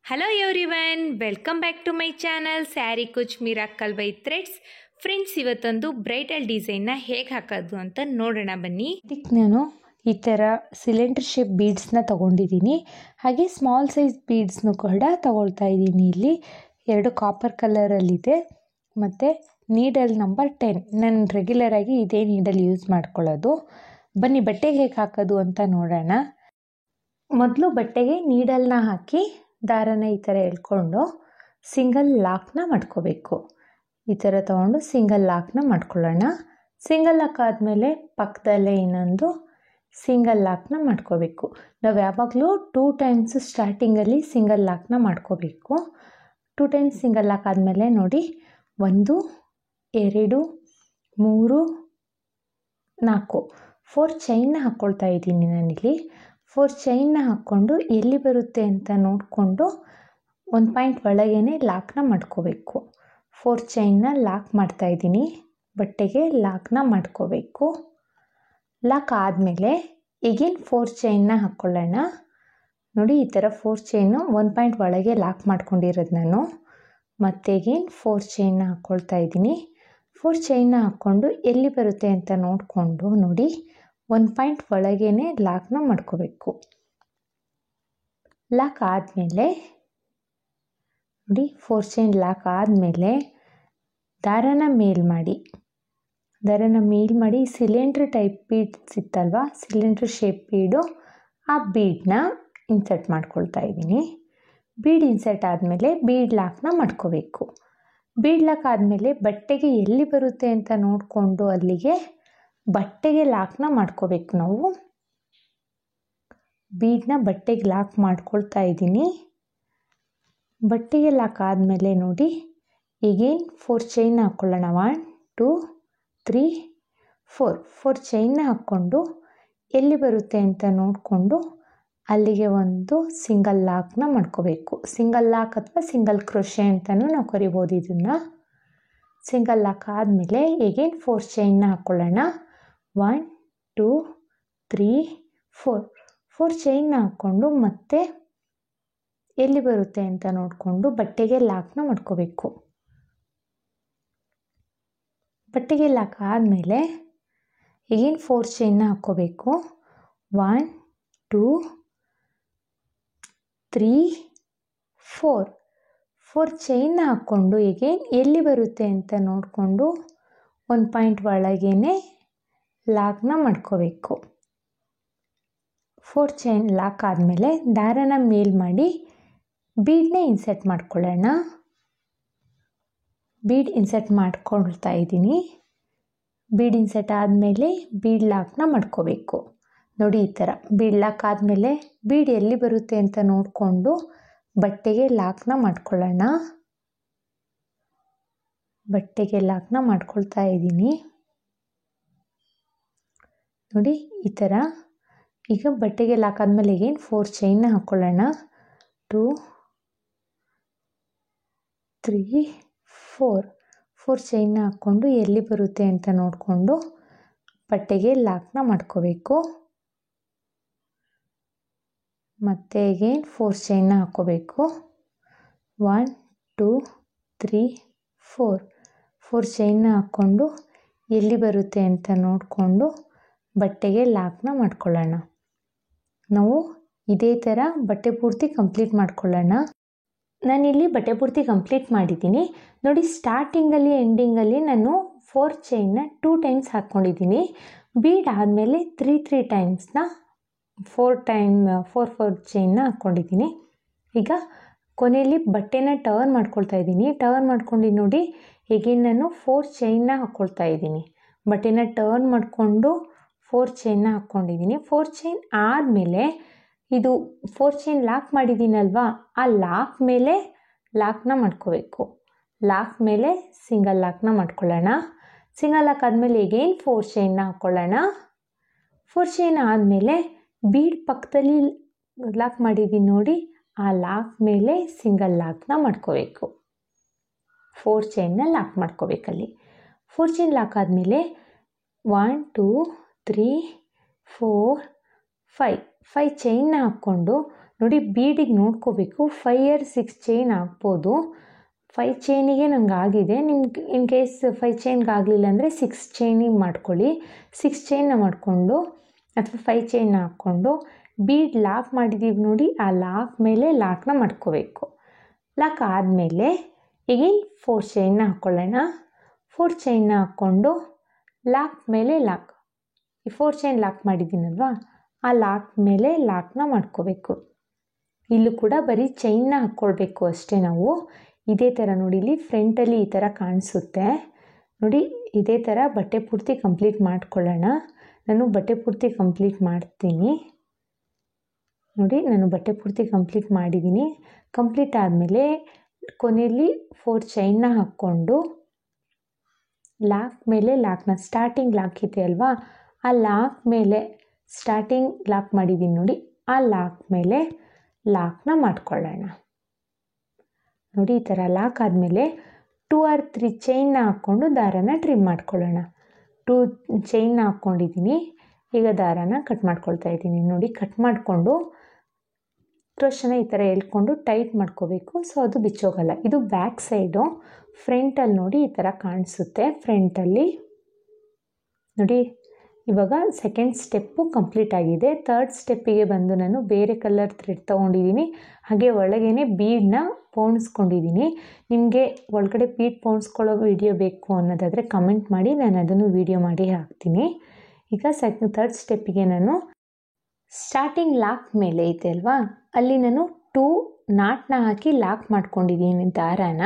Hello everyone, welcome back to my channel sari Kuch miracle by threads. Friends, ಇವತ್ತೊಂದು bridal ಡಿಸೈನ್ನ ಹೇಗೆ ಹಾಕೋದು ಅಂತ ನೋಡೋಣ ಬನ್ನಿ. ಇದಕ್ಕೆ ನಾನು ಈ ಥರ ಸಿಲಿಂಡರ್ ಶೇಪ್ ಬೀಡ್ಸ್ನ ತೊಗೊಂಡಿದ್ದೀನಿ. ಹಾಗೆ ಸ್ಮಾಲ್ ಸೈಜ್ ಬೀಡ್ಸ್ನು ಕೂಡ ತಗೊಳ್ತಾ ಇದ್ದೀನಿ. ಇಲ್ಲಿ 2 ಕಾಪರ್ ಕಲರಲ್ಲಿದೆ ಮತ್ತು ನೀಡಲ್ ನಂಬರ್ 10. ನಾನು ರೆಗ್ಯುಲರಾಗಿ ಇದೇ ನೀಡಲ್ ಯೂಸ್ ಮಾಡ್ಕೊಳ್ಳೋದು. ಬನ್ನಿ ಬಟ್ಟೆಗೆ ಹೇಗೆ ಹಾಕೋದು ಅಂತ ನೋಡೋಣ. ಮೊದಲು ಬಟ್ಟೆಗೆ ನೀಡಲ್ನ ಹಾಕಿ ದಾರನ ಈ ಥರ ಎಳ್ಕೊಂಡು ಸಿಂಗಲ್ ಲಾಕ್ನ ಮಾಡ್ಕೋಬೇಕು. ಈ ಥರ ತೊಗೊಂಡು ಸಿಂಗಲ್ ಲಾಕ್ನ ಮಾಡ್ಕೊಳ್ಳೋಣ. ಸಿಂಗಲ್ ಲಾಕ್ ಆದಮೇಲೆ ಪಕ್ಕದಲ್ಲೇ ಇನ್ನೊಂದು ಸಿಂಗಲ್ ಲಾಕ್ನ ಮಾಡ್ಕೋಬೇಕು. ನಾವು ಯಾವಾಗಲೂ 2 ಟೈಮ್ಸ್ ಸ್ಟಾರ್ಟಿಂಗಲ್ಲಿ ಸಿಂಗಲ್ ಲಾಕ್ನ ಮಾಡ್ಕೋಬೇಕು. 2 ಟೈಮ್ಸ್ ಸಿಂಗಲ್ ಲಾಕ್ ಆದಮೇಲೆ ನೋಡಿ 1 2 3 4 4 ಚೈನ್ನ ಹಾಕ್ಕೊಳ್ತಾ ಇದ್ದೀನಿ ನಾನಿಲ್ಲಿ. 4 ಚೈನ್ನ ಹಾಕ್ಕೊಂಡು ಎಲ್ಲಿ ಬರುತ್ತೆ ಅಂತ ನೋಡಿಕೊಂಡು 1 ಪಾಯಿಂಟ್ ಒಳಗೇ ಲಾಕ್ನ ಮಾಡ್ಕೋಬೇಕು. 4 ಚೈನ್ನ ಲಾಕ್ ಮಾಡ್ತಾಯಿದ್ದೀನಿ. ಬಟ್ಟೆಗೆ ಲಾಕ್ನ ಮಾಡ್ಕೋಬೇಕು. ಲಾಕ್ ಆದಮೇಲೆ ಈಗೇನು 4 ಚೈನ್ನ ಹಾಕ್ಕೊಳ್ಳೋಣ. ನೋಡಿ ಈ ಥರ 4 ಚೈನು 1 ಪಾಯಿಂಟ್ ಒಳಗೆ ಲಾಕ್ ಮಾಡ್ಕೊಂಡಿರೋದು ನಾನು. ಮತ್ತೀಗೇನು 4 ಚೈನ್ನ ಹಾಕ್ಕೊಳ್ತಾ ಇದ್ದೀನಿ. 4 ಚೈನ್ನ ಹಾಕ್ಕೊಂಡು ಎಲ್ಲಿ ಬರುತ್ತೆ ಅಂತ ನೋಡಿಕೊಂಡು ನೋಡಿ 1 ಪಾಯಿಂಟ್ ಒಳಗೇ ಲಾಕ್ನ ಮಾಡ್ಕೋಬೇಕು. ಲಾಕ್ ಆದಮೇಲೆ ನೋಡಿ 4 ಚೈನ್ ಲಾಕ್ ಆದಮೇಲೆ ದಾರನ ಮೇಲ್ ಮಾಡಿ ಸಿಲಿಂಡ್ರ್ ಟೈಪ್ ಬೀಡ್ಸ್ ಇತ್ತಲ್ವ, ಸಿಲಿಂಡ್ರ್ ಶೇಪ್ ಬೀಡು, ಆ ಬೀಡನ್ನ ಇನ್ಸರ್ಟ್ ಮಾಡ್ಕೊಳ್ತಾ ಇದ್ದೀನಿ. ಬೀಡ್ ಇನ್ಸರ್ಟ್ ಆದಮೇಲೆ ಬೀಡ್ ಲಾಕ್ನ ಮಾಡ್ಕೋಬೇಕು. ಬೀಡ್ ಲಾಕ್ ಆದಮೇಲೆ ಬಟ್ಟೆಗೆ ಎಲ್ಲಿ ಬರುತ್ತೆ ಅಂತ ನೋಡಿಕೊಂಡು ಅಲ್ಲಿಗೆ ಬಟ್ಟೆಗೆ ಲಾಕ್ನ ಮಾಡ್ಕೋಬೇಕು. ನಾವು ಬೀಡನ್ನ ಬಟ್ಟೆಗೆ ಲಾಕ್ ಮಾಡ್ಕೊಳ್ತಾ ಇದ್ದೀನಿ. ಬಟ್ಟೆಗೆ ಲಾಕ್ ಆದಮೇಲೆ ನೋಡಿ ಈಗೇನು 4 ಚೈನ್ನ ಹಾಕ್ಕೊಳ್ಳೋಣ. 1 2 3 4 ಚೈನ್ನ ಹಾಕ್ಕೊಂಡು ಎಲ್ಲಿ ಬರುತ್ತೆ ಅಂತ ನೋಡಿಕೊಂಡು ಅಲ್ಲಿಗೆ ಒಂದು ಸಿಂಗಲ್ ಲಾಕ್ನ ಮಾಡ್ಕೋಬೇಕು. ಸಿಂಗಲ್ ಲಾಕ್ ಅಥವಾ ಸಿಂಗಲ್ ಕ್ರೋಶೆ ಅಂತಲೂ ನಾವು ಕರಿಬೋದು ಇದನ್ನು. ಸಿಂಗಲ್ ಲಾಕ್ ಆದಮೇಲೆ ಈಗೇನು 4 ಚೈನ್ನ ಹಾಕ್ಕೊಳ್ಳೋಣ. 1 2 3 4 ಚೈನ್ನ ಹಾಕ್ಕೊಂಡು ಮತ್ತೆ ಎಲ್ಲಿ ಬರುತ್ತೆ ಅಂತ ನೋಡಿಕೊಂಡು ಬಟ್ಟೆಗೆ ಲಾಕ್ನ ಮಾಡ್ಕೋಬೇಕು. ಬಟ್ಟೆಗೆ ಲಾಕ್ ಆದಮೇಲೆ ಈಗೇನು 4 ಚೈನ್ನ ಹಾಕ್ಕೋಬೇಕು. 1 2 3 4 ಚೈನ್ನ ಹಾಕ್ಕೊಂಡು ಈಗೇನು ಎಲ್ಲಿ ಬರುತ್ತೆ ಅಂತ ನೋಡಿಕೊಂಡು 1 ಪಾಯಿಂಟ್ ಒಳಗೇ ಲಾಕ್ನ ಮಾಡ್ಕೋಬೇಕು. 4 ಚೈನ್ ಲಾಕ್ ಆದಮೇಲೆ ದಾರನ ಮೇಲ್ ಮಾಡಿ ಬೀಡನ್ನ ಇನ್ಸರ್ಟ್ ಮಾಡ್ಕೊಳ್ಳೋಣ. ಬೀಡ್ ಇನ್ಸರ್ಟ್ ಮಾಡ್ಕೊಳ್ತಾ ಇದ್ದೀನಿ. ಬೀಡ್ ಇನ್ಸರ್ಟ್ ಆದಮೇಲೆ ಬೀಡ್ ಲಾಕ್ನ ಮಾಡ್ಕೋಬೇಕು. ನೋಡಿ ಈ ಥರ ಬೀಡ್ ಲಾಕ್ ಆದಮೇಲೆ ಬೀಡ್ ಎಲ್ಲಿ ಬರುತ್ತೆ ಅಂತ ನೋಡಿಕೊಂಡು ಬಟ್ಟೆಗೆ ಲಾಕ್ನ ಮಾಡ್ಕೊಳ್ಳೋಣ. ಬಟ್ಟೆಗೆ ಲಾಕ್ನ ಮಾಡ್ಕೊಳ್ತಾ ಇದ್ದೀನಿ. ನೋಡಿ ಈ ಥರ. ಈಗ ಬಟ್ಟೆಗೆ ಲಾಕ್ ಆದಮೇಲೆ ಈಗೇನು 4 ಚೈನ್ನ ಹಾಕ್ಕೊಳ್ಳೋಣ. 2 3 4 ಚೈನ್ನ ಹಾಕ್ಕೊಂಡು ಎಲ್ಲಿ ಬರುತ್ತೆ ಅಂತ ನೋಡಿಕೊಂಡು ಬಟ್ಟೆಗೆ ಲಾಕ್ನ ಮಾಡ್ಕೋಬೇಕು. ಮತ್ತೆ ಈಗೇನು 4 ಚೈನ್ನ ಹಾಕ್ಕೋಬೇಕು. 1 2 3 4 ಚೈನ್ನ ಹಾಕ್ಕೊಂಡು ಎಲ್ಲಿ ಬರುತ್ತೆ ಅಂತ ನೋಡಿಕೊಂಡು ಬಟ್ಟೆಗೆ ಲಾಕ್ನ ಮಾಡ್ಕೊಳ್ಳೋಣ. ನಾವು ಇದೇ ಥರ ಬಟ್ಟೆ ಪೂರ್ತಿ ಕಂಪ್ಲೀಟ್ ಮಾಡ್ಕೊಳ್ಳೋಣ. ನಾನಿಲ್ಲಿ ಬಟ್ಟೆ ಪೂರ್ತಿ ಕಂಪ್ಲೀಟ್ ಮಾಡಿದ್ದೀನಿ. ನೋಡಿ ಸ್ಟಾರ್ಟಿಂಗಲ್ಲಿ ಎಂಡಿಂಗಲ್ಲಿ ನಾನು 4 ಚೈನ್ನ 2 ಟೈಮ್ಸ್ ಹಾಕ್ಕೊಂಡಿದ್ದೀನಿ. ಬೀಡ್ ಆದಮೇಲೆ 3 ಟೈಮ್ಸ್ನ 4 ಚೈನ್ನ ಹಾಕ್ಕೊಂಡಿದ್ದೀನಿ. ಈಗ ಕೊನೆಯಲ್ಲಿ ಬಟ್ಟೆನ ಟರ್ನ್ ಮಾಡ್ಕೊಳ್ತಾ ಇದ್ದೀನಿ. ಟರ್ನ್ ಮಾಡ್ಕೊಂಡು ನೋಡಿ ಹೇಗೆ ನಾನು 4 ಚೈನ್ನ ಹಾಕ್ಕೊಳ್ತಾ ಇದ್ದೀನಿ. ಬಟ್ಟೆನ ಟರ್ನ್ ಮಾಡಿಕೊಂಡು 4 ಚೈನ್ನ ಹಾಕ್ಕೊಂಡಿದ್ದೀನಿ. 4 ಚೈನ್ ಆದಮೇಲೆ ಇದು 4 ಚೈನ್ ಲಾಕ್ ಮಾಡಿದ್ದೀನಲ್ವ, ಆ ಲಾಕ್ ಮೇಲೆ ಲಾಕ್ನ ಮಾಡ್ಕೋಬೇಕು. ಲಾಕ್ ಮೇಲೆ ಸಿಂಗಲ್ ಲಾಕ್ನ ಮಾಡ್ಕೊಳ್ಳೋಣ. ಸಿಂಗಲ್ ಲಾಕ್ ಆದಮೇಲೆ ಈಗೇನು 4 ಚೈನ್ನ ಹಾಕ್ಕೊಳ್ಳೋಣ. 4 ಚೈನ್ ಆದಮೇಲೆ ಬೀಡ್ ಪಕ್ಕದಲ್ಲಿ ಲಾಕ್ ಮಾಡಿದ್ದೀನಿ ನೋಡಿ, ಆ ಲಾಕ್ ಮೇಲೆ ಸಿಂಗಲ್ ಲಾಕ್ನ ಮಾಡ್ಕೋಬೇಕು. 4 ಚೈನ್ನ ಲಾಕ್ ಮಾಡ್ಕೋಬೇಕಲ್ಲಿ. 4 ಚೈನ್ ಲಾಕ್ ಆದಮೇಲೆ 1 2 3 4 5 ಚೈನ್ನ ಹಾಕ್ಕೊಂಡು ನೋಡಿ ಬೀಡಿಗೆ ನೋಡ್ಕೋಬೇಕು 5 or 6 ಚೈನ್ ಹಾಕ್ಬೋದು. 5 ಚೈನಿಗೆ ನಂಗೆ ಆಗಿದೆ. ನಿಮ್ಗೆ ಇನ್ ಕೇಸ್ 5 ಚೈನ್ಗೆ ಆಗಲಿಲ್ಲ ಅಂದರೆ 6 ಚೈನಿಗೆ ಮಾಡ್ಕೊಳ್ಳಿ. 6 ಚೈನ್ನ ಮಾಡಿಕೊಂಡು ಅಥವಾ 5 ಚೈನ್ನ ಹಾಕ್ಕೊಂಡು ಬೀಡ್ ಲಾಕ್ ಮಾಡಿದ್ದೀವಿ ನೋಡಿ, ಆ ಲಾಕ್ ಮೇಲೆ ಲಾಕ್ನ ಮಾಡ್ಕೋಬೇಕು. ಲಾಕ್ ಆದಮೇಲೆ ಈಗಿನ 4 ಚೈನ್ನ ಹಾಕ್ಕೊಳ್ಳೋಣ. 4 ಚೈನ್ನ ಹಾಕ್ಕೊಂಡು ಲಾಕ್ ಮೇಲೆ ಲಾಕ್, ಈ 4 ಚೈನ್ ಲಾಕ್ ಮಾಡಿದ್ದೀನಲ್ವಾ, ಆ ಲಾಕ್ ಮೇಲೆ ಲಾಕ್ನ ಮಾಡ್ಕೋಬೇಕು. ಇಲ್ಲೂ ಕೂಡ ಬರೀ ಚೈನ್ನ ಹಾಕ್ಕೊಳ್ಬೇಕು ಅಷ್ಟೇ ನಾವು. ಇದೇ ಥರ ನೋಡಿ, ಇಲ್ಲಿ ಫ್ರಂಟಲ್ಲಿ ಈ ಥರ ಕಾಣಿಸುತ್ತೆ ನೋಡಿ. ಇದೇ ಥರ ಬಟ್ಟೆ ಪೂರ್ತಿ ಕಂಪ್ಲೀಟ್ ಮಾಡ್ಕೊಳ್ಳೋಣ. ನಾನು ಬಟ್ಟೆ ಪೂರ್ತಿ ಕಂಪ್ಲೀಟ್ ಮಾಡ್ತೀನಿ ನೋಡಿ. ನಾನು ಬಟ್ಟೆ ಪೂರ್ತಿ ಕಂಪ್ಲೀಟ್ ಮಾಡಿದ್ದೀನಿ. ಕಂಪ್ಲೀಟ್ ಆದಮೇಲೆ ಕೊನೆಯಲ್ಲಿ 4 ಚೈನ್ನ ಹಾಕ್ಕೊಂಡು ಲಾಕ್ ಮೇಲೆ ಲಾಕ್ನ, ಸ್ಟಾರ್ಟಿಂಗ್ ಲಾಕ್ ಇದೆ ಅಲ್ವಾ, ಆ ಲಾಕ್ ಮೇಲೆ ಸ್ಟಾರ್ಟಿಂಗ್ ಲಾಕ್ ಮಾಡಿದ್ದೀನಿ ನೋಡಿ, ಆ ಲಾಕ್ ಮೇಲೆ ಲಾಕ್ನ ಮಾಡ್ಕೊಳ್ಳೋಣ ನೋಡಿ. ಈ ಥರ ಲಾಕ್ ಆದಮೇಲೆ 2 or 3 ಚೈನ್ನ ಹಾಕ್ಕೊಂಡು ದಾರನ ಟ್ರಿಮ್ ಮಾಡ್ಕೊಳ್ಳೋಣ. 2 ಚೈನ್ನ ಹಾಕ್ಕೊಂಡಿದ್ದೀನಿ. ಈಗ ದಾರನ ಕಟ್ ಮಾಡ್ಕೊಳ್ತಾ ಇದ್ದೀನಿ ನೋಡಿ. ಕಟ್ ಮಾಡಿಕೊಂಡು ಕ್ರೋಶನ ಈ ಥರ ಎಳ್ಕೊಂಡು ಟೈಟ್ ಮಾಡ್ಕೋಬೇಕು, ಸೊ ಅದು ಬಿಚ್ಚೋಗಲ್ಲ. ಇದು ಬ್ಯಾಕ್ ಸೈಡು. ಫ್ರಂಟಲ್ಲಿ ನೋಡಿ ಈ ಥರ ಕಾಣಿಸುತ್ತೆ. ಫ್ರಂಟಲ್ಲಿ ನೋಡಿ, ಇವಾಗ ಸೆಕೆಂಡ್ ಸ್ಟೆಪ್ಪು ಕಂಪ್ಲೀಟ್ ಆಗಿದೆ. ಥರ್ಡ್ ಸ್ಟೆಪ್ಪಿಗೆ ಬಂದು ನಾನು ಬೇರೆ ಕಲರ್ ಥ್ರೆಡ್ ತೊಗೊಂಡಿದ್ದೀನಿ. ಹಾಗೆ ಒಳಗೇನೆ ಬೀಡನ್ನ ಪೋಣಿಸ್ಕೊಂಡಿದ್ದೀನಿ. ನಿಮಗೆ ಒಳಗಡೆ ಬೀಡ್ ಪೋಣಿಸ್ಕೊಳ್ಳೋ ವಿಡಿಯೋ ಬೇಕು ಅನ್ನೋದಾದರೆ ಕಮೆಂಟ್ ಮಾಡಿ, ನಾನು ಅದನ್ನು ವಿಡಿಯೋ ಮಾಡಿ ಹಾಕ್ತೀನಿ. ಈಗ ಥರ್ಡ್ ಸ್ಟೆಪ್ಪಿಗೆ ನಾನು ಸ್ಟಾರ್ಟಿಂಗ್ ಲಾಕ್ ಮೇಲೆ ಐತೆ ಅಲ್ವಾ, ಅಲ್ಲಿ ನಾನು 2 ನಾಟ್ನ ಹಾಕಿ ಲಾಕ್ ಮಾಡ್ಕೊಂಡಿದ್ದೀನಿ ದಾರಾನ.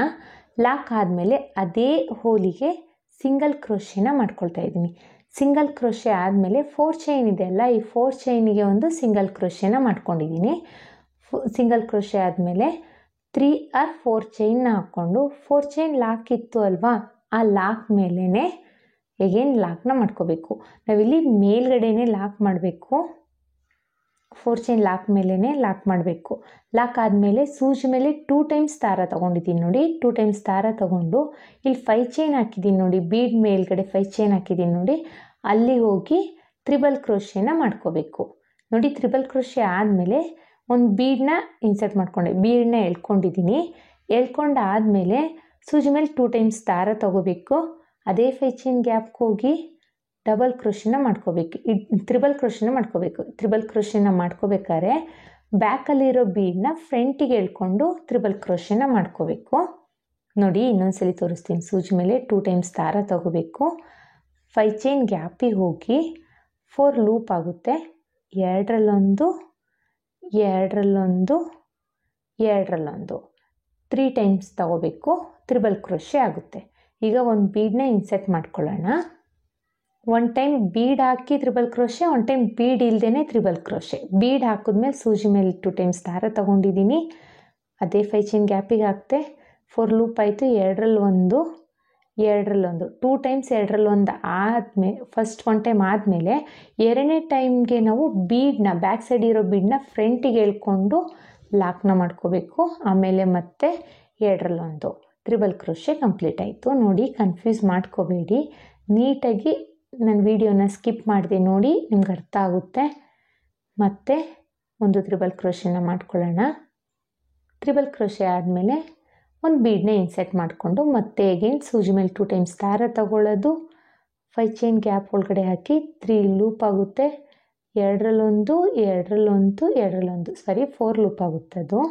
ಲಾಕ್ ಆದಮೇಲೆ ಅದೇ ಹೋಲಿಗೆ ಸಿಂಗಲ್ ಕ್ರೋಶೆನ ಮಾಡ್ಕೊಳ್ತಾ ಇದ್ದೀನಿ. ಸಿಂಗಲ್ ಕ್ರೋಶೆ ಆದಮೇಲೆ 4 ಚೈನ್ ಇದೆ ಅಲ್ಲ, ಈ 4 ಚೈನಿಗೆ ಒಂದು ಸಿಂಗಲ್ ಕ್ರೋಶೆನ ಮಾಡ್ಕೊಂಡಿದ್ದೀನಿ. ಸಿಂಗಲ್ ಕ್ರೋಶೆ ಆದಮೇಲೆ 3 or 4 ಚೈನ್ನ ಹಾಕ್ಕೊಂಡು 4 ಚೈನ್ ಲಾಕ್ ಇತ್ತು ಅಲ್ವಾ, ಆ ಲಾಕ್ ಮೇಲೇ ಎಗೇನ್ ಲಾಕ್ನ ಮಾಡ್ಕೋಬೇಕು. ನಾವಿಲ್ಲಿ ಮೇಲ್ಗಡೆನೇ ಲಾಕ್ ಮಾಡಬೇಕು. 4 ಚೈನ್ ಲಾಕ್ ಮೇಲೇ ಲಾಕ್ ಮಾಡಬೇಕು. ಲಾಕ್ ಆದಮೇಲೆ ಸೂಜಿ ಮೇಲೆ 2 times ದಾರ ತೊಗೊಂಡಿದ್ದೀನಿ ನೋಡಿ. 2 times ದಾರ ತೊಗೊಂಡು ಇಲ್ಲಿ 5 ಚೈನ್ ಹಾಕಿದ್ದೀನಿ ನೋಡಿ, ಬೀಡ್ ಮೇಲ್ಗಡೆ 5 ಚೈನ್ ಹಾಕಿದ್ದೀನಿ ನೋಡಿ, ಅಲ್ಲಿ ಹೋಗಿ ತ್ರಿಬಲ್ ಕ್ರೋಶೆನ ಮಾಡ್ಕೋಬೇಕು ನೋಡಿ. ತ್ರಿಬಲ್ ಕ್ರೋಶೆ ಆದಮೇಲೆ ಒಂದು ಬೀಡನ್ನ ಇನ್ಸರ್ಟ್ ಮಾಡ್ಕೊಂಡೆ, ಬೀಡನ್ನ ಎಳ್ಕೊಂಡಿದ್ದೀನಿ. ಎಳ್ಕೊಂಡು ಆದಮೇಲೆ ಸೂಜಿ ಮೇಲೆ 2 times ದಾರ ತೊಗೋಬೇಕು. ಅದೇ 5 ಚೈನ್ ಗ್ಯಾಪ್ಗೆ ಹೋಗಿ ಡಬಲ್ ಕ್ರೋಶೆನ ಮಾಡ್ಕೋಬೇಕು, ತ್ರಿಬಲ್ ಕ್ರೋಶೆನ ಮಾಡ್ಕೋಬೇಕು. ತ್ರಿಬಲ್ ಕ್ರೋಶೆನ ಮಾಡ್ಕೋಬೇಕಾದ್ರೆ ಬ್ಯಾಕಲ್ಲಿರೋ ಬೀಡನ್ನ ಫ್ರಂಟಿಗೆ ಎಳ್ಕೊಂಡು ತ್ರಿಬಲ್ ಕ್ರೋಶೆನ ಮಾಡ್ಕೋಬೇಕು ನೋಡಿ. ಇನ್ನೊಂದ್ಸಲಿ ತೋರಿಸ್ತೀನಿ. ಸೂಜಿ ಮೇಲೆ 2 times ದಾರ ತೊಗೋಬೇಕು. 5 ಚೈನ್ ಗ್ಯಾಪಿಗೆ ಹೋಗಿ 4 ಲೂಪ್ ಆಗುತ್ತೆ. 2ರಲ್ಲೊಂದು, 2ರಲ್ಲೊಂದು, 2ರಲ್ಲೊಂದು 3 times ತೊಗೋಬೇಕು. ತ್ರಿಬಲ್ ಕ್ರೋಶೆ ಆಗುತ್ತೆ. ಈಗ ಒಂದು ಬೀಡನ್ನ ಇನ್ಸರ್ಟ್ ಮಾಡ್ಕೊಳ್ಳೋಣ. 1 time ಬೀಡ್ ಹಾಕಿ ತ್ರಿಬಲ್ ಕ್ರೋಶೆ, 1 time ಬೀಡ್ ಇಲ್ಲದೇ ತ್ರಿಬಲ್ ಕ್ರೋಶೆ. ಬೀಡ್ ಹಾಕಿದ್ಮೇಲೆ ಸೂಜಿ ಮೇಲೆ 2 times ದಾರ ತೊಗೊಂಡಿದ್ದೀನಿ. ಅದೇ 5 ಚೈನ್ ಗ್ಯಾಪಿಗೆ ಹಾಕ್ತೆ. 4 ಲೂಪ್ ಆಯಿತು. 2ರಲ್ಲೊಂದು, 2ರಲ್ಲೊಂದು 2 times 2ರಲ್ಲೊಂದು ಆದಮೇಲೆ ಫಸ್ಟ್ 1 time ಆದಮೇಲೆ 2ನೇ ಟೈಮ್ಗೆ ನಾವು ಬೀಡನ್ನ, ಬ್ಯಾಕ್ ಸೈಡ್ ಇರೋ ಬೀಡನ್ನ ಫ್ರಂಟಿಗೆ ಎಳ್ಕೊಂಡು ಲಾಕ್ನ ಮಾಡ್ಕೋಬೇಕು. ಆಮೇಲೆ ಮತ್ತೆ 2ರಲ್ಲೊಂದು ತ್ರಿಬಲ್ ಕ್ರೋಶೆ ಕಂಪ್ಲೀಟ್ ಆಯಿತು ನೋಡಿ. ಕನ್ಫ್ಯೂಸ್ ಮಾಡ್ಕೋಬೇಡಿ, ನೀಟಾಗಿ ನನ್ನ ವಿಡಿಯೋನ ಸ್ಕಿಪ್ ಮಾಡಿದೆ ನೋಡಿ, ನಿಮ್ಗೆ ಅರ್ಥ ಆಗುತ್ತೆ. ಮತ್ತೆ ಒಂದು ತ್ರಿಬಲ್ ಕ್ರೋಶೆನ ಮಾಡ್ಕೊಳ್ಳೋಣ. ತ್ರಿಬಲ್ ಕ್ರೋಶೆ ಆದಮೇಲೆ ಒಂದು ಬೀಡನ್ನ ಇನ್ಸರ್ಟ್ ಮಾಡಿಕೊಂಡು ಮತ್ತೆ ಅಗೇನ್ ಸೂಜಿ ಮೇಲೆ 2 times ದಾರ ತಗೊಳ್ಳೋದು. 5 ಚೈನ್ ಗ್ಯಾಪ್ ಒಳಗಡೆ ಹಾಕಿ 3 ಲೂಪ್ ಆಗುತ್ತೆ. 2ರಲ್ಲೊಂದು, 2ರಲ್ಲೊಂದು, 2ರಲ್ಲೊಂದು 4 ಲೂಪ್ ಆಗುತ್ತೆ ಅದು.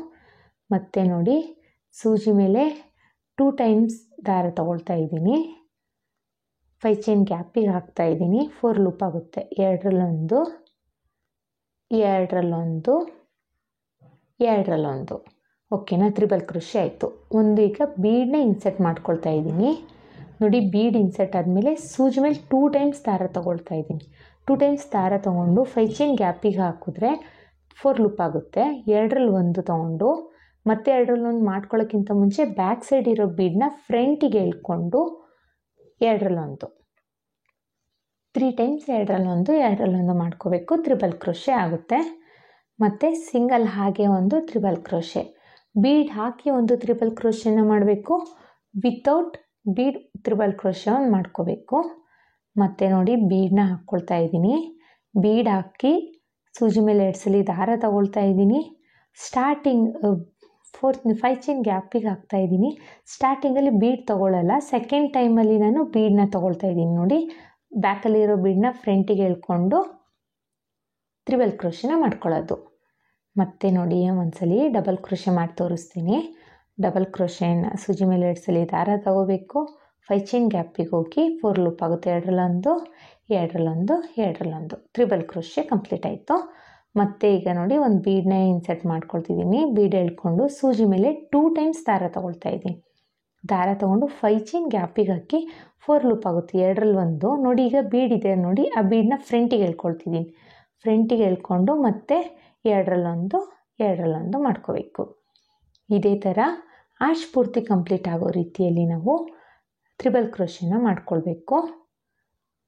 ಮತ್ತೆ ನೋಡಿ ಸೂಜಿ ಮೇಲೆ 2 times ದಾರ ತಗೊಳ್ತಾ ಇದ್ದೀನಿ. 5 ಚೈನ್ ಗ್ಯಾಪಿಗೆ ಹಾಕ್ತಾ ಇದ್ದೀನಿ. 4 ಲೂಪ್ ಆಗುತ್ತೆ. 2ರಲ್ಲೊಂದು, 2ರಲ್ಲೊಂದು, 2ರಲ್ಲೊಂದು ಓಕೆನಾ. ತ್ರಿಬಲ್ ಕ್ರೋಶೆ ಆಯಿತು. ಒಂದು ಈಗ ಬೀಡನ್ನ ಇನ್ಸರ್ಟ್ ಮಾಡ್ಕೊಳ್ತಾ ಇದ್ದೀನಿ ನೋಡಿ. ಬೀಡ್ ಇನ್ಸರ್ಟ್ ಆದಮೇಲೆ ಸೂಜಿ ಮೇಲೆ 2 times ದಾರ ತೊಗೊಳ್ತಾ ಇದ್ದೀನಿ. 2 times ದಾರ ತೊಗೊಂಡು 5 ಚೈನ್ ಗ್ಯಾಪಿಗೆ ಹಾಕಿದ್ರೆ 4 ಲೂಪ್ ಆಗುತ್ತೆ. 2ರಲ್ಲೊಂದು ತೊಗೊಂಡು ಮತ್ತೆ 2ರಲ್ಲೊಂದು ಮಾಡ್ಕೊಳ್ಳೋಕ್ಕಿಂತ ಮುಂಚೆ ಬ್ಯಾಕ್ ಸೈಡ್ ಇರೋ ಬೀಡನ್ನ ಫ್ರಂಟಿಗೆ ಎಳ್ಕೊಂಡು 2ರಲ್ಲೊಂದು 3 times 2ರಲ್ಲೊಂದು, 2ರಲ್ಲೊಂದು ಮಾಡ್ಕೋಬೇಕು. ತ್ರಿಬಲ್ ಕ್ರೋಶೆ ಆಗುತ್ತೆ. ಮತ್ತು ಸಿಂಗಲ್ ಹಾಗೆ ಒಂದು ತ್ರಿಬಲ್ ಕ್ರೋಶೆ, ಬೀಡ್ ಹಾಕಿ ಒಂದು ತ್ರಿಬಲ್ ಕ್ರೋಶೆನ ಮಾಡಬೇಕು. ವಿತೌಟ್ ಬೀಡ್ ತ್ರಿಬಲ್ ಕ್ರೋಶೆ ಒಂದು ಮಾಡ್ಕೋಬೇಕು. ಮತ್ತು ನೋಡಿ ಬೀಡನ್ನ ಹಾಕ್ಕೊಳ್ತಾ ಇದ್ದೀನಿ. ಬೀಡ್ ಹಾಕಿ ಸೂಜಿ ಮೇಲೆ 2 ಸಲ ದಾರ ತಗೊಳ್ತಾ ಇದ್ದೀನಿ. ಸ್ಟಾರ್ಟಿಂಗ್ 5 ಚೈನ್ ಗ್ಯಾಪಿಗೆ ಹಾಕ್ತಾಯಿದ್ದೀನಿ. ಸ್ಟಾರ್ಟಿಂಗಲ್ಲಿ ಬೀಡ್ ತೊಗೊಳ್ಳಲ್ಲ, ಸೆಕೆಂಡ್ ಟೈಮಲ್ಲಿ ನಾನು ಬೀಡನ್ನ ತೊಗೊಳ್ತಾ ಇದ್ದೀನಿ. ನೋಡಿ, ಬ್ಯಾಕಲ್ಲಿರೋ ಬೀಡನ್ನ ಫ್ರಂಟಿಗೆ ಎಳ್ಕೊಂಡು ತ್ರಿಬಲ್ ಕ್ರೋಶೆನ ಮಾಡ್ಕೊಳ್ಳೋದು. ಮತ್ತೆ ನೋಡಿ, ಒಂದ್ಸಲಿ ಡಬಲ್ ಕ್ರೋಶೆ ಮಾಡಿ ತೋರಿಸ್ತೀನಿ. ಡಬಲ್ ಕ್ರೋಶೆನ ಸೂಜಿ ಮೇಲೆ 2 ಸಲ ದಾರ ತಗೋಬೇಕು. 5 ಚೈನ್ ಗ್ಯಾಪಿಗೆ ಹೋಗಿ 4 ಲೂಪ್ ಆಗುತ್ತೆ. 2ರಲ್ಲಿ 1, 2ರಲ್ಲಿ 1, ತ್ರಿಬಲ್ ಕ್ರೋಶೆ ಕಂಪ್ಲೀಟ್ ಆಯಿತು. ಮತ್ತು ಈಗ ನೋಡಿ, ಒಂದು ಬೀಡನ್ನ ಇನ್ಸರ್ಟ್ ಮಾಡ್ಕೊಳ್ತಿದ್ದೀನಿ. ಬೀಡ್ ಎಳ್ಕೊಂಡು ಸೂಜಿ ಮೇಲೆ 2 ಟೈಮ್ಸ್ ದಾರ ತೊಗೊಳ್ತಾ ಇದ್ದೀನಿ. ದಾರ ತೊಗೊಂಡು 5 ಚೈನ್ ಗ್ಯಾಪಿಗೆ ಹಾಕಿ 4 ಲೂಪ್ ಆಗುತ್ತೆ. 2ರಲ್ಲಿ 1. ನೋಡಿ, ಈಗ ಬೀಡ್ ಇದೆ ನೋಡಿ, ಆ ಬೀಡನ್ನ ಫ್ರಂಟಿಗೆ ಎಳ್ಕೊಳ್ತಿದ್ದೀನಿ. ಫ್ರಂಟಿಗೆ ಎಳ್ಕೊಂಡು ಮತ್ತೆ 2ರಲ್ಲಿ 1 ಮಾಡ್ಕೋಬೇಕು. ಇದೇ ಥರ ಆರ್ಚ್ ಪೂರ್ತಿ ಕಂಪ್ಲೀಟ್ ಆಗೋ ರೀತಿಯಲ್ಲಿ ನಾವು ತ್ರಿಬಲ್ ಕ್ರೋಶೆನ ಮಾಡ್ಕೊಳ್ಬೇಕು.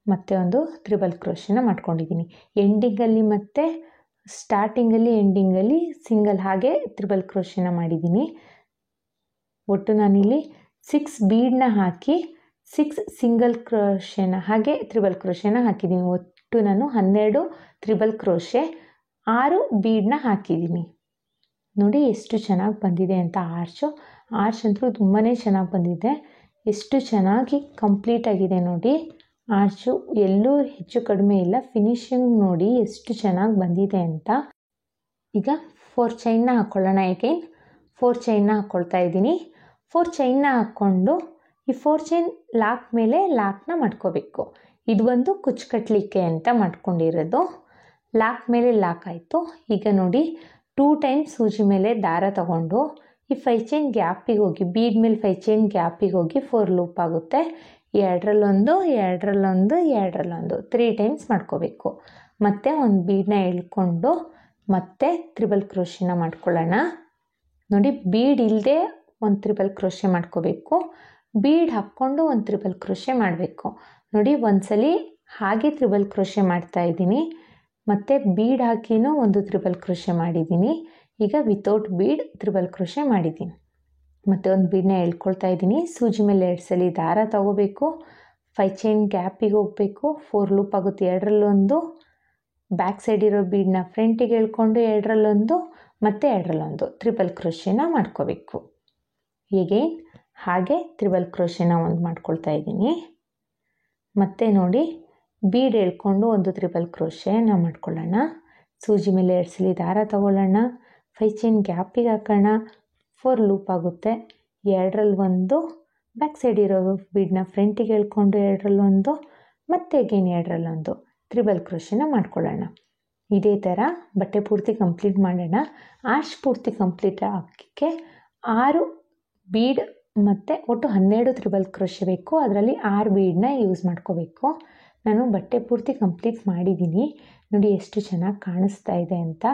ಮತ್ತೆ ಒಂದು ತ್ರಿಬಲ್ ಕ್ರೋಶೆನ ಮಾಡ್ಕೊಂಡಿದ್ದೀನಿ. ಎಂಡಿಂಗಲ್ಲಿ ಮತ್ತು ಸ್ಟಾರ್ಟಿಂಗಲ್ಲಿ ಎಂಡಿಂಗಲ್ಲಿ ಸಿಂಗಲ್ ಹಾಗೆ ತ್ರಿಬಲ್ ಕ್ರೋಶೆನ ಮಾಡಿದ್ದೀನಿ. ಒಟ್ಟು ನಾನಿಲ್ಲಿ 6 ಬೀಡನ್ನ ಹಾಕಿ 6 ಸಿಂಗಲ್ ಕ್ರೋಶೆನ ಹಾಗೆ ತ್ರಿಬಲ್ ಕ್ರೋಶೆನ ಹಾಕಿದ್ದೀನಿ. ಒಟ್ಟು ನಾನು 12 ತ್ರಿಬಲ್ ಕ್ರೋಶೆ 6 ಬೀಡನ್ನ ಹಾಕಿದ್ದೀನಿ. ನೋಡಿ ಎಷ್ಟು ಚೆನ್ನಾಗಿ ಬಂದಿದೆ ಅಂತ ಆರ್ಚ್ ಅಂತೂ ತುಂಬಾ ಚೆನ್ನಾಗಿ ಬಂದಿದೆ. ಎಷ್ಟು ಚೆನ್ನಾಗಿ ಕಂಪ್ಲೀಟ್ ಆಗಿದೆ ನೋಡಿ. ಆರ್ಚು ಎಲ್ಲೂ ಹೆಚ್ಚು ಕಡಿಮೆ ಇಲ್ಲ. ಫಿನಿಶಿಂಗ್ ನೋಡಿ ಎಷ್ಟು ಚೆನ್ನಾಗಿ ಬಂದಿದೆ ಅಂತ. ಈಗ 4 ಚೈನ್ನ ಹಾಕ್ಕೊಳ್ಳೋಣ. ಅಗೈನ್ 4 ಚೈನ್ನ ಹಾಕ್ಕೊಳ್ತಾ ಇದ್ದೀನಿ. 4 ಚೈನ್ನ ಹಾಕ್ಕೊಂಡು ಈ 4 ಚೈನ್ ಲಾಕ್ ಮೇಲೆ ಲಾಕ್ನ ಮಾಡ್ಕೋಬೇಕು. ಇದು ಒಂದು ಕುಚ್ಚು ಕಟ್ಟಲಿಕ್ಕೆ ಅಂತ ಮಾಡ್ಕೊಂಡಿರೋದು. ಲಾಕ್ ಮೇಲೆ ಲಾಕ್ ಆಯಿತು. ಈಗ ನೋಡಿ, 2 ಟೈಮ್ಸ್ ಸೂಜಿ ಮೇಲೆ ದಾರ ತಗೊಂಡು ಈ 5 ಚೈನ್ ಗ್ಯಾಪಿಗೆ ಹೋಗಿ ಬೀಡ್ ಮೇಲೆ 5 ಚೈನ್ ಗ್ಯಾಪಿಗೆ ಹೋಗಿ 4 ಲೂಪ್ ಆಗುತ್ತೆ. 2ರಲ್ಲಿ 1, 2ರಲ್ಲಿ 1, 3 ಟೈಮ್ಸ್ ಮಾಡ್ಕೋಬೇಕು. ಮತ್ತು ಒಂದು ಬೀಡನ್ನ ಎಳ್ಕೊಂಡು ಮತ್ತೆ ತ್ರಿಬಲ್ ಕ್ರೋಶೆನ ಮಾಡ್ಕೊಳ್ಳೋಣ. ನೋಡಿ, ಬೀಡ್ ಇಲ್ಲದೆ ಒಂದು ತ್ರಿಬಲ್ ಕ್ರೋಶೆ ಮಾಡ್ಕೋಬೇಕು. ಬೀಡ್ ಹಾಕ್ಕೊಂಡು ಒಂದು ತ್ರಿಬಲ್ ಕ್ರೋಶೆ ಮಾಡಬೇಕು. ನೋಡಿ, ಒಂದ್ಸಲಿ ಹಾಗೆ ತ್ರಿಬಲ್ ಕ್ರೋಶೆ ಮಾಡ್ತಾ ಇದ್ದೀನಿ. ಮತ್ತು ಬೀಡ್ ಹಾಕಿನೂ ಒಂದು ತ್ರಿಬಲ್ ಕ್ರೋಶೆ ಮಾಡಿದ್ದೀನಿ. ಈಗ ವಿತೌಟ್ ಬೀಡ್ ತ್ರಿಬಲ್ ಕ್ರೋಶೆ ಮಾಡಿದ್ದೀನಿ. ಮತ್ತು ಒಂದು ಬೀಡನ್ನ ಎಳ್ಕೊಳ್ತಾ ಇದ್ದೀನಿ. ಸೂಜಿ ಮೇಲೆ 2 ಸಲ ದಾರ ತಗೋಬೇಕು. 5 ಚೈನ್ ಗ್ಯಾಪಿಗೆ ಹೋಗಬೇಕು. 4 ಲೂಪ್ ಆಗುತ್ತೆ. 2ರಲ್ಲಿ 1, ಬ್ಯಾಕ್ ಸೈಡ್ ಇರೋ ಬೀಡನ್ನ ಫ್ರಂಟಿಗೆ ಎಳ್ಕೊಂಡು 2ರಲ್ಲಿ 1 ಮತ್ತು 2ರಲ್ಲಿ 1 ತ್ರಿಬಲ್ ಕ್ರೋಶೆನ ಮಾಡ್ಕೋಬೇಕು. ಎಗೈನ್ ಹಾಗೆ ತ್ರಿಬಲ್ ಕ್ರೋಶೆನ ಒಂದು ಮಾಡ್ಕೊಳ್ತಾ ಇದ್ದೀನಿ. ಮತ್ತು ನೋಡಿ, ಬೀಡ್ ಎಳ್ಕೊಂಡು ಒಂದು ತ್ರಿಬಲ್ ಕ್ರೋಶೆನ ಮಾಡ್ಕೊಳ್ಳೋಣ. ಸೂಜಿ ಮೇಲೆ 2 ಸಲ ದಾರ ತಗೊಳ್ಳೋಣ. 5 ಚೈನ್ ಗ್ಯಾಪಿಗೆ ಹಾಕೋಣ. 4 ಲೂಪ್ ಆಗುತ್ತೆ. 2ರಲ್ಲಿ 1, ಬ್ಯಾಕ್ ಸೈಡ್ ಇರೋ ಬೀಡನ್ನ ಫ್ರಂಟಿಗೆ ಎಳ್ಕೊಂಡು 2ರಲ್ಲಿ 1 ಮತ್ತು ಅಗೈನ್ 2ರಲ್ಲಿ 1 ತ್ರಿಬಲ್ ಕ್ರೋಶೆನ ಮಾಡ್ಕೊಳ್ಳೋಣ. ಇದೇ ಥರ ಬಟ್ಟೆ ಪೂರ್ತಿ ಕಂಪ್ಲೀಟ್ ಮಾಡೋಣ. ಆರ್ಚ್ ಪೂರ್ತಿ ಕಂಪ್ಲೀಟ್ ಆಗೋಕ್ಕೆ 6 ಬೀಡ್ ಮತ್ತು ಒಟ್ಟು 12 ತ್ರಿಬಲ್ ಕ್ರೋಶೆ ಬೇಕು. ಅದರಲ್ಲಿ 6 ಬೀಡನ್ನ ಯೂಸ್ ಮಾಡ್ಕೋಬೇಕು. ನಾನು ಬಟ್ಟೆ ಪೂರ್ತಿ ಕಂಪ್ಲೀಟ್ ಮಾಡಿದ್ದೀನಿ. ನೋಡಿ ಎಷ್ಟು ಚೆನ್ನಾಗಿ ಕಾಣಿಸ್ತಾ ಇದೆ ಅಂತ.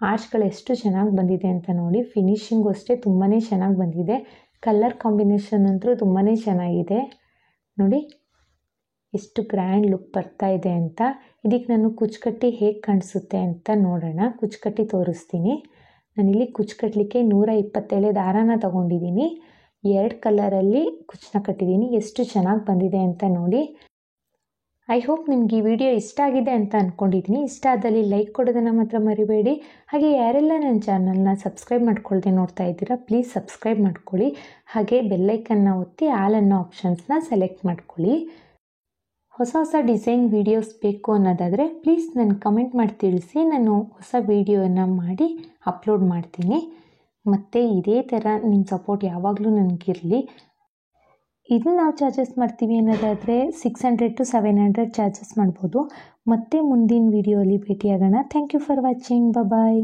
ಆರ್ಚ್ಗಳು ಎಷ್ಟು ಚೆನ್ನಾಗಿ ಬಂದಿದೆ ಅಂತ ನೋಡಿ. ಫಿನಿಶಿಂಗು ಅಷ್ಟೇ ತುಂಬಾ ಚೆನ್ನಾಗಿ ಬಂದಿದೆ. ಕಲರ್ ಕಾಂಬಿನೇಷನ್ ಅಂತೂ ತುಂಬಾ ಚೆನ್ನಾಗಿದೆ. ನೋಡಿ ಎಷ್ಟು ಗ್ರ್ಯಾಂಡ್ ಲುಕ್ ಬರ್ತಾ ಇದೆ ಅಂತ. ಇದಕ್ಕೆ ನಾನು ಕುಚ್ಚುಕಟ್ಟಿ ಹೇಗೆ ಕಾಣಿಸುತ್ತೆ ಅಂತ ನೋಡೋಣ. ಕುಚ್ಚುಕಟ್ಟಿ ತೋರಿಸ್ತೀನಿ. ನಾನಿಲ್ಲಿ ಕುಚ್ಚು ಕಟ್ಟಲಿಕ್ಕೆ 127 ದಾರಾನ ತೊಗೊಂಡಿದ್ದೀನಿ. 2 ಕಲರಲ್ಲಿ ಕುಚ್ಚನ್ನ ಕಟ್ಟಿದ್ದೀನಿ. ಎಷ್ಟು ಚೆನ್ನಾಗಿ ಬಂದಿದೆ ಅಂತ ನೋಡಿ. ಐ ಹೋಪ್ ನಿಮ್ಗೆ ಈ ವಿಡಿಯೋ ಇಷ್ಟ ಆಗಿದೆ ಅಂತ ಅಂದ್ಕೊಂಡಿದ್ದೀನಿ. ಇಷ್ಟ ಆದಲ್ಲಿ ಲೈಕ್ ಕೊಡೋದನ್ನು ಮಾತ್ರ ಮರಿಬೇಡಿ. ಹಾಗೆ ಯಾರೆಲ್ಲ ನನ್ನ ಚಾನಲ್ನ ಸಬ್ಸ್ಕ್ರೈಬ್ ಮಾಡ್ಕೊಳ್ದೆ ನೋಡ್ತಾ ಇದ್ದೀರಾ, ಪ್ಲೀಸ್ ಸಬ್ಸ್ಕ್ರೈಬ್ ಮಾಡ್ಕೊಳ್ಳಿ. ಹಾಗೆ ಬೆಲ್ಲೈಕನ್ನ ಒತ್ತಿ ಆಲ್ ಅನ್ನೋ ಆಪ್ಷನ್ಸ್ನ ಸೆಲೆಕ್ಟ್ ಮಾಡ್ಕೊಳ್ಳಿ. ಹೊಸ ಡಿಸೈನ್ ವೀಡಿಯೋಸ್ ಬೇಕು ಅನ್ನೋದಾದರೆ ಪ್ಲೀಸ್ ನನ್ನ ಕಮೆಂಟ್ ಮಾಡಿ ತಿಳಿಸಿ. ನಾನು ಹೊಸ ವೀಡಿಯೋನ ಮಾಡಿ ಅಪ್ಲೋಡ್ ಮಾಡ್ತೀನಿ. ಮತ್ತು ಇದೇ ಥರ ನಿಮ್ಮ ಸಪೋರ್ಟ್ ಯಾವಾಗಲೂ ನನಗಿರಲಿ. ಇದನ್ನು ನಾವು ಚಾರ್ಜಸ್ ಮಾಡ್ತೀವಿ ಅನ್ನೋದಾದರೆ 600 to 700 ಚಾರ್ಜಸ್ ಮಾಡ್ಬೋದು. ಮತ್ತೆ ಮುಂದಿನ ವೀಡಿಯೋಲಿ ಭೇಟಿಯಾಗೋಣ. Thank you for watching. Bye.